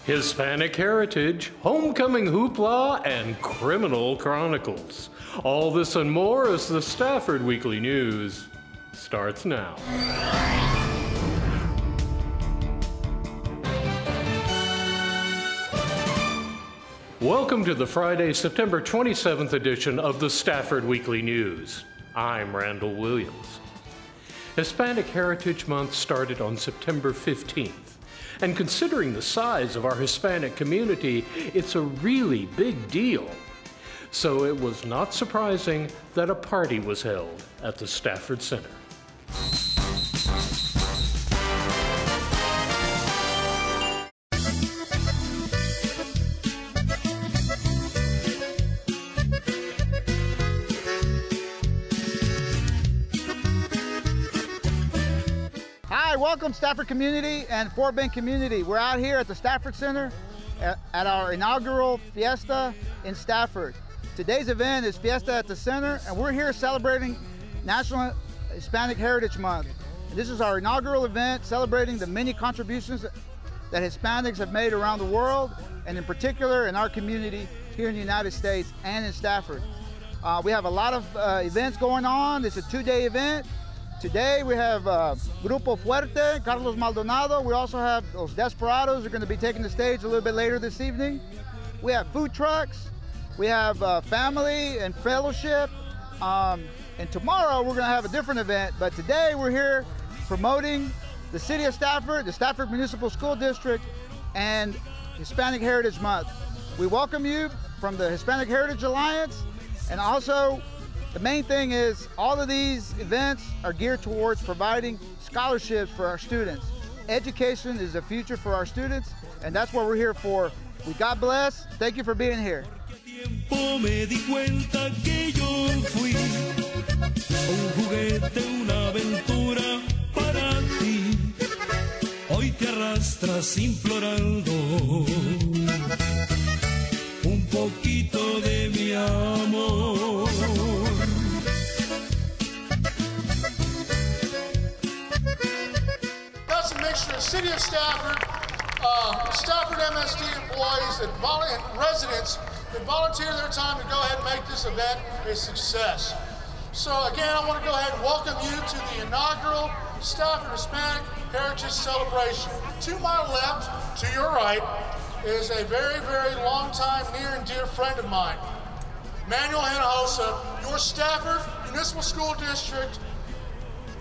Hispanic heritage, homecoming hoopla, and criminal chronicles. All this and more as the Stafford Weekly News starts now. Welcome to the Friday, September 27th edition of the Stafford Weekly News. I'm Randall Williams. Hispanic Heritage Month started on September 15th. And considering the size of our Hispanic community, it's a really big deal. So it was not surprising that a party was held at the Stafford Center. Welcome Stafford community and Fort Bend community. We're out here at the Stafford Center at our inaugural fiesta in Stafford. Today's event is Fiesta at the Center, and we're here celebrating National Hispanic Heritage Month. And this is our inaugural event celebrating the many contributions that Hispanics have made around the world, and in particular in our community here in the United States and in Stafford. We have a lot of events going on. It's a two-day event. Today we have Grupo Fuerte, Carlos Maldonado. We also have Los Desperados who are going to be taking the stage a little bit later this evening. We have food trucks. We have family and fellowship. And tomorrow we're going to have a different event. But today we're here promoting the City of Stafford, the Stafford Municipal School District, and Hispanic Heritage Month. We welcome you from the Hispanic Heritage Alliance, and also the main thing is all of these events are geared towards providing scholarships for our students. Education is the future for our students, and that's what we're here for. We God bless. Thank you for being here. The City of Stafford, Stafford MSD employees and residents that volunteer their time to go ahead and make this event a success. So again, I want to go ahead and welcome you to the inaugural Stafford Hispanic Heritage Celebration. To my left, to your right, is a very, very long time near and dear friend of mine, Manuel Hinojosa, your Stafford Municipal School District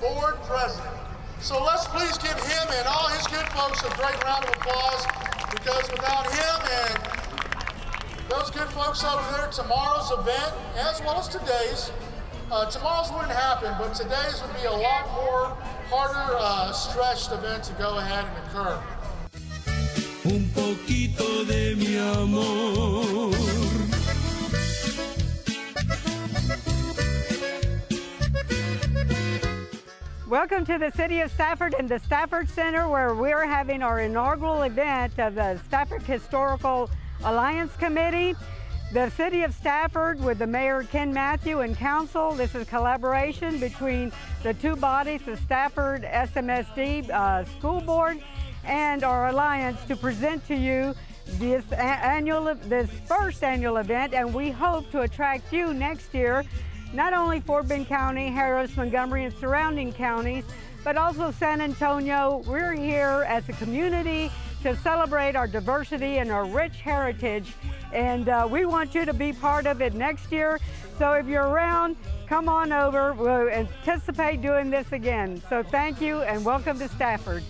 Board President. So let's please give him and all his good folks a great round of applause, because without him and those good folks over there, tomorrow's event, as well as today's, tomorrow's wouldn't happen, but today's would be a lot more harder stretched event to go ahead and occur. Un poquito de mi amor. Welcome to the City of Stafford and the Stafford Center, where we're having our inaugural event of the Stafford Historical Alliance Committee. The City of Stafford with the Mayor Ken Matthew and Council. This is collaboration between the two bodies, the Stafford SMSD School Board and our Alliance, to present to you this first annual event, and we hope to attract you next year. Not only Fort Bend County, Harris, Montgomery, and surrounding counties, but also San Antonio. We're here as a community to celebrate our diversity and our rich heritage, and we want you to be part of it next year. So if you're around, come on over. We'll anticipate doing this again. So thank you and welcome to Stafford.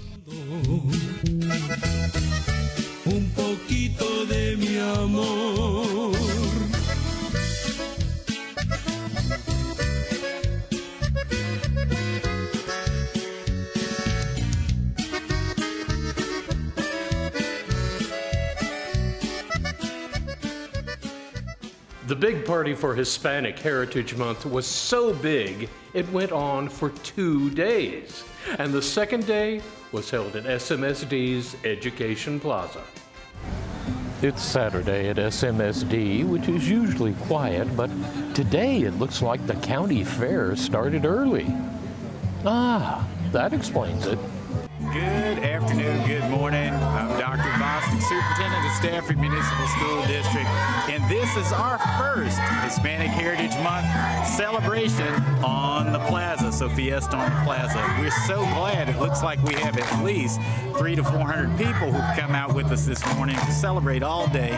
Un poquito de mi amor. The big party for Hispanic Heritage Month was so big, it went on for 2 days. And the second day was held at SMSD's Education Plaza. It's Saturday at SMSD, which is usually quiet, but today it looks like the county fair started early. Ah, that explains it. Good afternoon, good morning. I'm Dr. Bostic, Superintendent of Stafford Municipal School District, and this is our first Hispanic Heritage Month celebration on the plaza, so Fiesta on the plaza. We're so glad. It looks like we have at least 300 to 400 people who've come out with us this morning to celebrate all day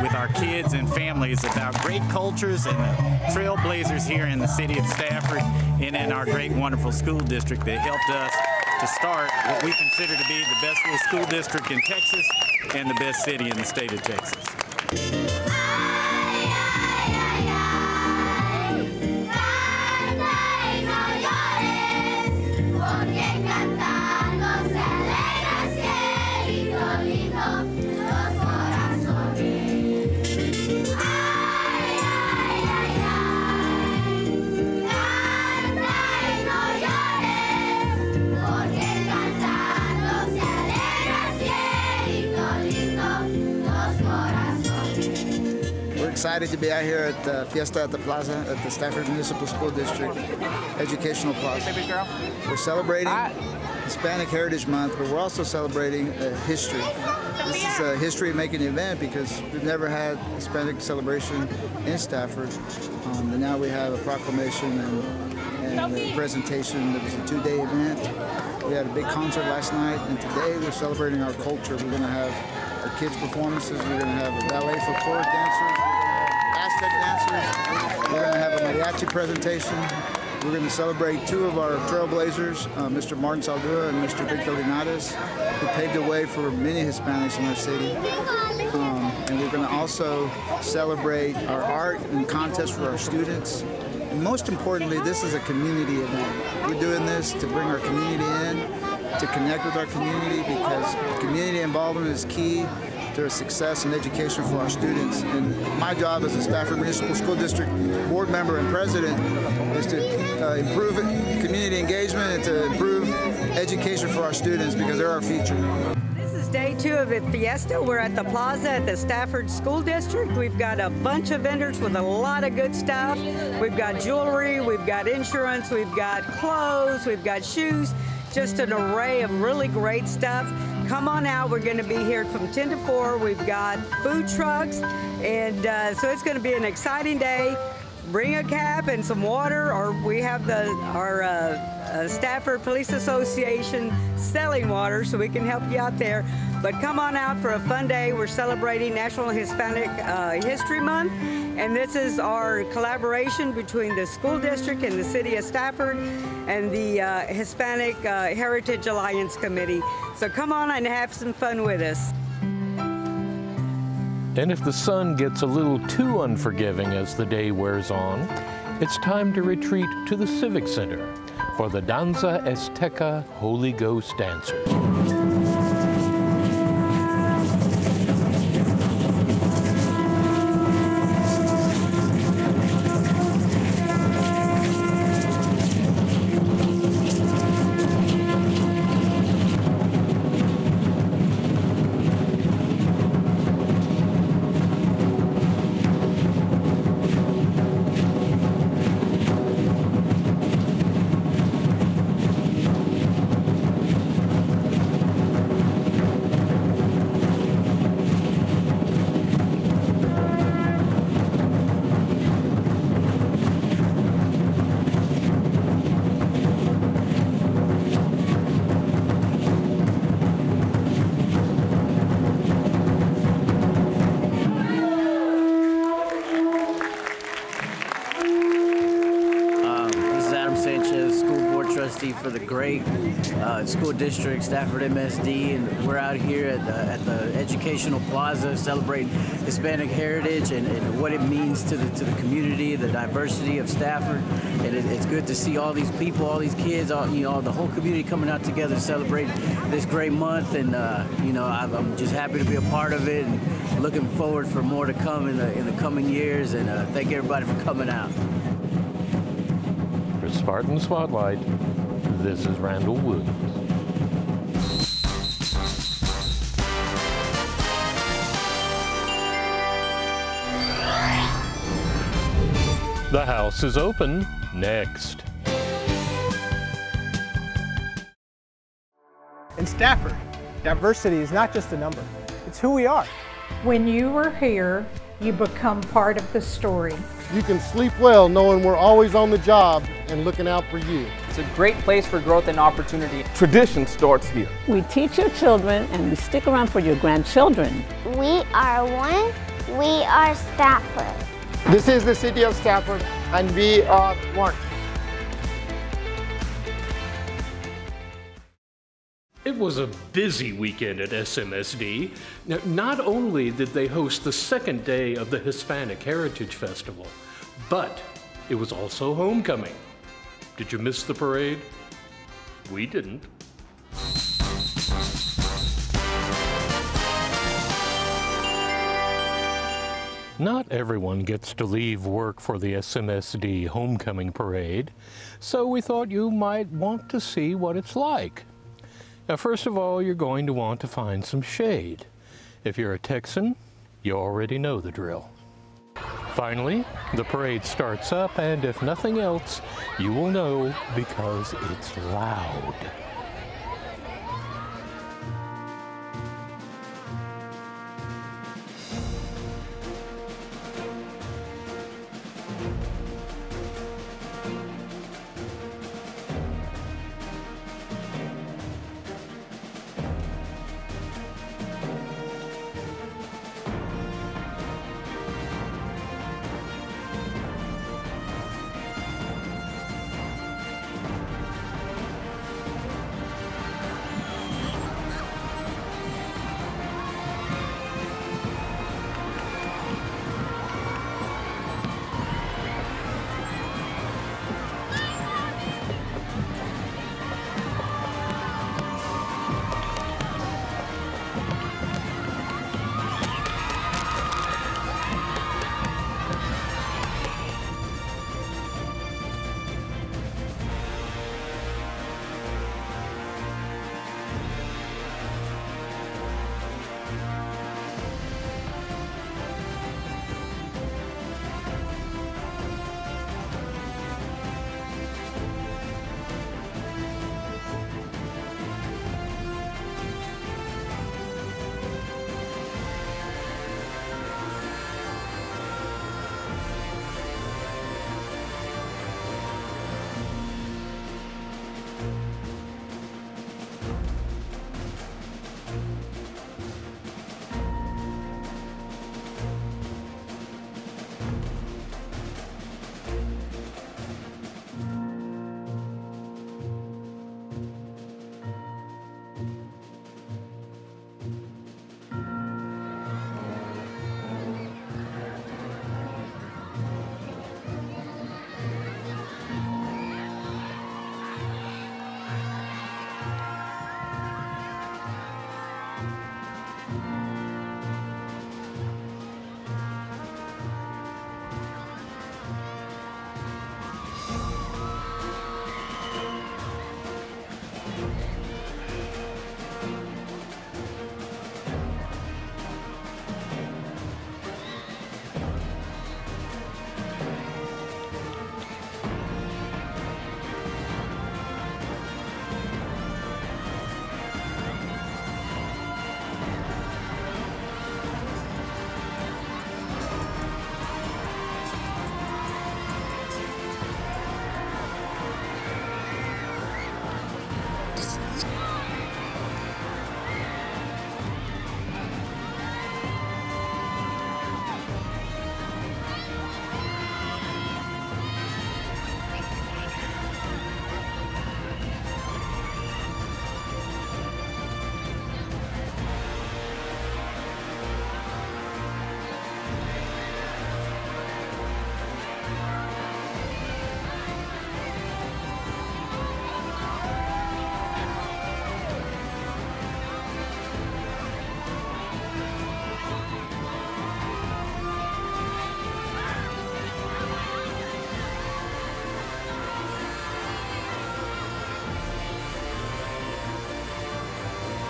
with our kids and families about great cultures and the trailblazers here in the city of Stafford and in our great, wonderful school district that helped us to start what we consider to be the best little school district in Texas and the best city in the state of Texas. Excited to be out here at the Fiesta at the Plaza at the Stafford Municipal School District Educational Plaza. We're celebrating Hispanic Heritage Month, but we're also celebrating history. This is a history-making event because we've never had Hispanic celebration in Stafford. And now we have a proclamation and a presentation. It was a two-day event. We had a big concert last night, and today we're celebrating our culture. We're going to have our kids' performances. We're going to have a ballet for chorus dancers. Aztec dancers. We're going to have a mariachi presentation. We're going to celebrate two of our trailblazers, Mr. Martin Saldua and Mr. Victor Linares, who paved the way for many Hispanics in our city. And we're going to also celebrate our art and contest for our students. And most importantly, this is a community event. We're doing this to bring our community in, to connect with our community, because community involvement is key to success and education for our students. And my job as a Stafford Municipal School District board member and president is to improve community engagement and to improve education for our students, because they're our future. This is day 2 of the Fiesta. We're at the plaza at the Stafford School District. We've got a bunch of vendors with a lot of good stuff. We've got jewelry, we've got insurance, we've got clothes, we've got shoes, just an array of really great stuff. Come on out. We're going to be here from 10 to 4. We've got food trucks, and so it's going to be an exciting day. Bring a cap and some water, or we have our Stafford Police Association selling water, so we can help you out there. But come on out for a fun day. We're celebrating National Hispanic History Month, and this is our collaboration between the school district and the city of Stafford and the Hispanic Heritage Alliance Committee. So come on and have some fun with us. And if the sun gets a little too unforgiving as the day wears on, it's time to retreat to the Civic Center for the Danza Azteca Holy Ghost Dancers. For the great school district, Stafford MSD, and we're out here at the Educational Plaza celebrating Hispanic heritage and what it means to the community, the diversity of Stafford. And it's good to see all these people, all these kids, the whole community coming out together to celebrate this great month. And I'm just happy to be a part of it, and looking forward for more to come in the coming years. And thank everybody for coming out. For Spartan Spotlight, this is Randall Williams. The house is open. Next. In Stafford, diversity is not just a number, it's who we are. When you are here, you become part of the story. You can sleep well knowing we're always on the job and looking out for you. It's a great place for growth and opportunity. Tradition starts here. We teach your children and we stick around for your grandchildren. We are one. We are Stafford. This is the city of Stafford, and we are one. It was a busy weekend at SMSD. Now, not only did they host the second day of the Hispanic Heritage Festival, but it was also homecoming. Did you miss the parade? We didn't. Not everyone gets to leave work for the SMSD homecoming parade, so we thought you might want to see what it's like. Now, first of all, you're going to want to find some shade. If you're a Texan, you already know the drill. Finally, the parade starts up, and if nothing else, you will know because it's loud.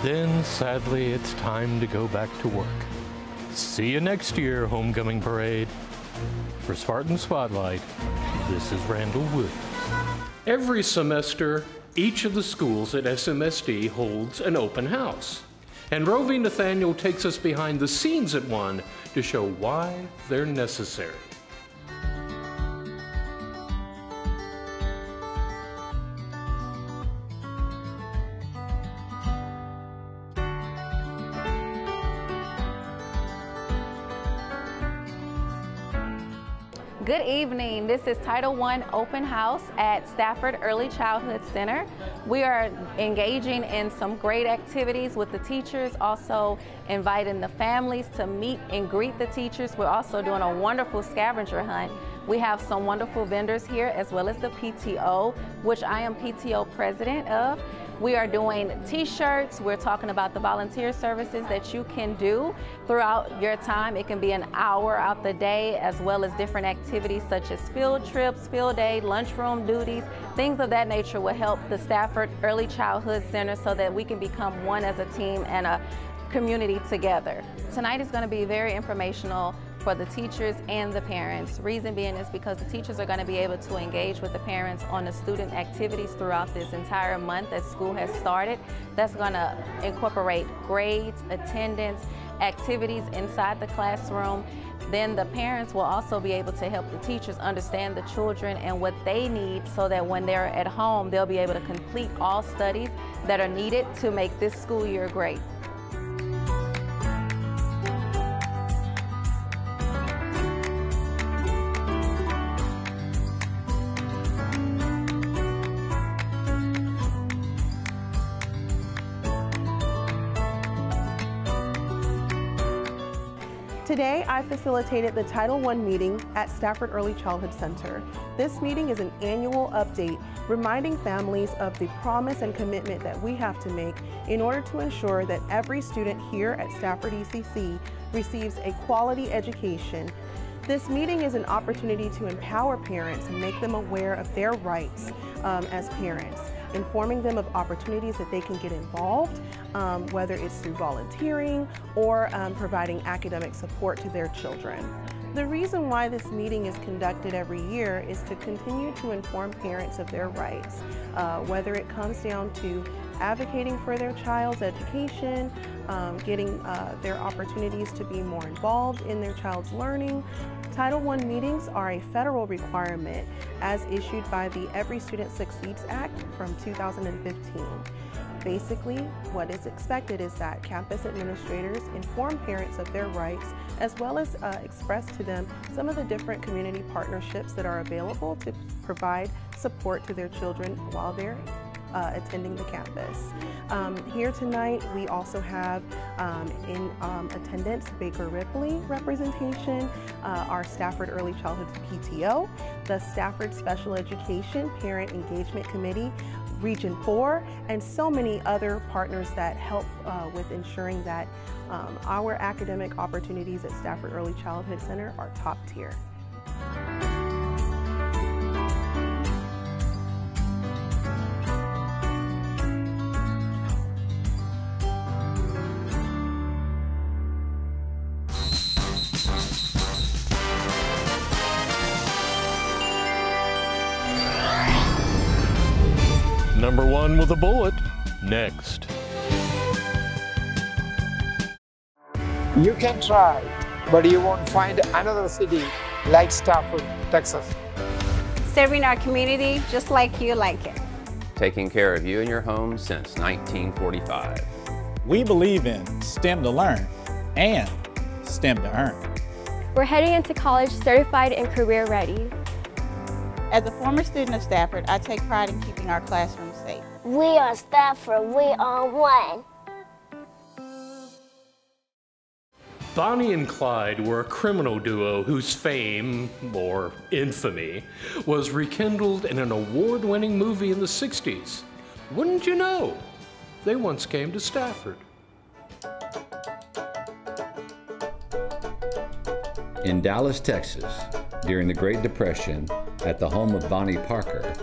Then, sadly, it's time to go back to work. See you next year, Homecoming Parade. For Spartan Spotlight, this is Randall Williams. Every semester, each of the schools at SMSD holds an open house. And roving Nathaniel takes us behind the scenes at one to show why they're necessary. Good evening. This is Title I Open House at Stafford Early Childhood Center. We are engaging in some great activities with the teachers, also inviting the families to meet and greet the teachers. We're also doing a wonderful scavenger hunt. We have some wonderful vendors here, as well as the PTO, which I am PTO president of. We are doing t-shirts. We're talking about the volunteer services that you can do throughout your time. It can be an hour out the day, as well as different activities such as field trips, field day, lunchroom duties, things of that nature will help the Stafford Early Childhood Center so that we can become one as a team and a community together. Tonight is going to be very informational for the teachers and the parents. Reason being is because the teachers are going to be able to engage with the parents on the student activities throughout this entire month that school has started. That's going to incorporate grades, attendance, activities inside the classroom. Then the parents will also be able to help the teachers understand the children and what they need so that when they're at home, they'll be able to complete all studies that are needed to make this school year great. Today, I facilitated the Title I meeting at Stafford Early Childhood Center. This meeting is an annual update reminding families of the promise and commitment that we have to make in order to ensure that every student here at Stafford ECC receives a quality education. This meeting is an opportunity to empower parents and make them aware of their rights as parents, informing them of opportunities that they can get involved, whether it's through volunteering or providing academic support to their children. The reason why this meeting is conducted every year is to continue to inform parents of their rights, whether it comes down to advocating for their child's education, getting their opportunities to be more involved in their child's learning. Title I meetings are a federal requirement as issued by the Every Student Succeeds Act from 2015. Basically, what is expected is that campus administrators inform parents of their rights, as well as express to them some of the different community partnerships that are available to provide support to their children while they're attending the campus. Here tonight, we also have in attendance Baker Ripley representation, our Stafford Early Childhood PTO, the Stafford Special Education Parent Engagement Committee, Region 4, and so many other partners that help with ensuring that our academic opportunities at Stafford Early Childhood Center are top tier. Number one with a bullet, next. You can try, but you won't find another city like Stafford, Texas. Serving our community just like you like it. Taking care of you and your home since 1945. We believe in STEM to learn and STEM to earn. We're heading into college certified and career ready. As a former student of Stafford, I take pride in keeping our classrooms safe. We are Stafford, we are one. Bonnie and Clyde were a criminal duo whose fame, or infamy, was rekindled in an award-winning movie in the 60s. Wouldn't you know? They once came to Stafford. In Dallas, Texas, during the Great Depression, at the home of Bonnie Parker,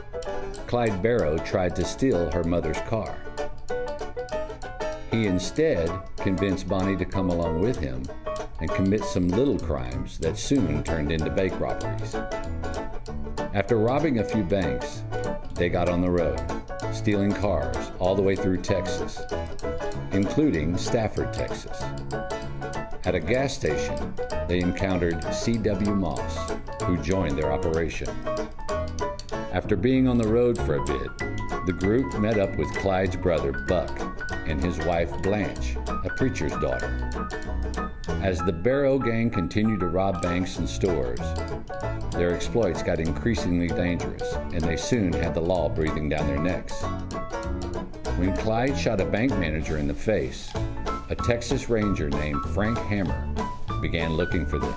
Clyde Barrow tried to steal her mother's car. He instead convinced Bonnie to come along with him and commit some little crimes that soon turned into bank robberies. After robbing a few banks, they got on the road. stealing cars all the way through Texas, including Stafford, Texas. At a gas station, they encountered C.W. Moss, who joined their operation. After being on the road for a bit, the group met up with Clyde's brother, Buck, and his wife, Blanche, a preacher's daughter. As the Barrow gang continued to rob banks and stores, their exploits got increasingly dangerous, and they soon had the law breathing down their necks. When Clyde shot a bank manager in the face, a Texas Ranger named Frank Hammer began looking for them.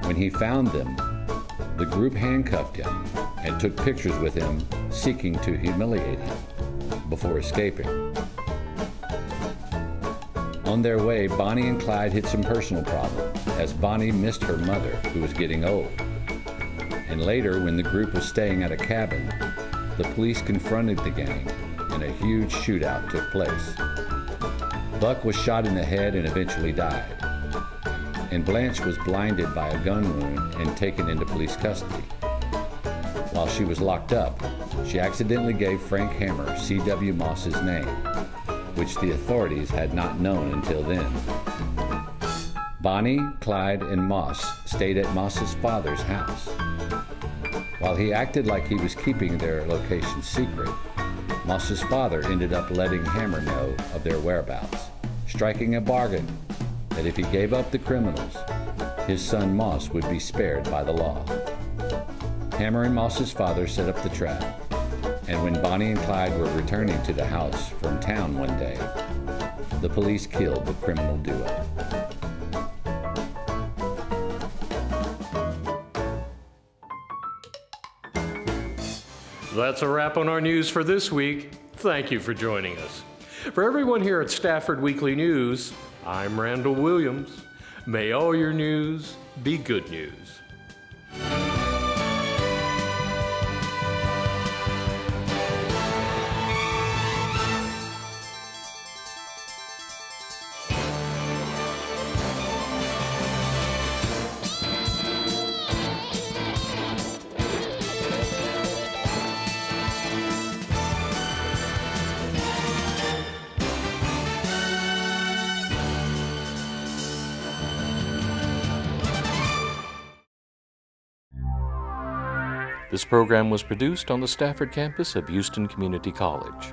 When he found them, the group handcuffed him and took pictures with him, seeking to humiliate him before escaping. On their way, Bonnie and Clyde hit some personal problems, as Bonnie missed her mother, who was getting old. And later, when the group was staying at a cabin, the police confronted the gang, and a huge shootout took place. Buck was shot in the head and eventually died. And Blanche was blinded by a gun wound and taken into police custody. While she was locked up, she accidentally gave Frank Hammer C.W. Moss's name, which the authorities had not known until then. Bonnie, Clyde, and Moss stayed at Moss's father's house. While he acted like he was keeping their location secret, Moss's father ended up letting Hammer know of their whereabouts, striking a bargain that if he gave up the criminals, his son Moss would be spared by the law. Hammer and Moss's father set up the trap, and when Bonnie and Clyde were returning to the house from town one day, the police killed the criminal duo. That's a wrap on our news for this week. Thank you for joining us. For everyone here at Stafford Weekly News, I'm Randall Williams. May all your news be good news. This program was produced on the Stafford campus of Houston Community College.